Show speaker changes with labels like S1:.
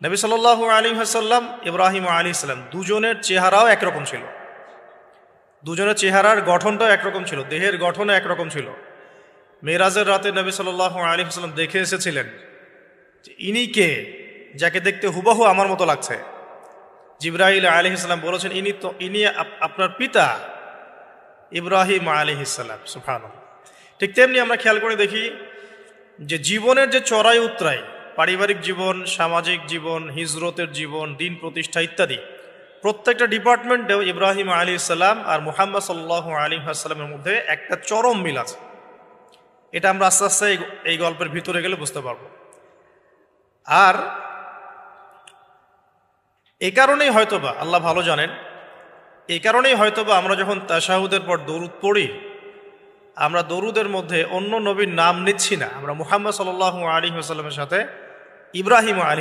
S1: নবী সাল্লাল্লাহু আলাইহি ওয়াসাল্লাম, ইব্রাহিম আলাইহিস সালাম দুজনের চেহারাও একরকম ছিল, দুজনের চেহারার গঠনটাও একরকম ছিল, দেহের গঠনও একরকম ছিল। মেরাজের রাতে নবী সাল্লাল্লাহু আলাইহি ওয়াসাল্লাম দেখে এসেছিলেন যে ইনি কে, যাকে দেখতে হুবহু আমার মতো লাগছে। জিবরাইল আলাইহিস সালাম বলেছেন ইনি আপনার পিতা ইব্রাহিম আলাইহিস সালাম। সুবহানাল্লাহ। ঠিক তেমনি আমরা খেয়াল করে দেখি যে জীবনের যে চড়াই উতরাই, পারিবারিক জীবন, সামাজিক জীবন, হিজরতের জীবন, দিন প্রতিষ্ঠা ইত্যাদি, প্রত্যেকটা ডিপার্টমেন্টেও ইব্রাহিম আলাইহিস সালাম আর মুহাম্মদ সাল্লাল্লাহু আলাইহি ওয়াসাল্লামের মধ্যে একটা চরম মিল আছে। এটা আমরা আস্তে আস্তে এই গল্পের ভিতরে গেলে বুঝতে পারবো। আর এই কারণেই হয়তোবা আল্লাহ ভালো জানেন, এই কারণেই হয়তোবা আমরা যখন তাশাহুদের পর দরুদ পড়ি, আমরা দরুদের মধ্যে অন্য নবীর নাম নিচ্ছি না, আমরা মুহাম্মদ সাল্লাল্লাহু আলাইহি ওয়াসাল্লামের সাথে ইব্রাহিম আলাইহিস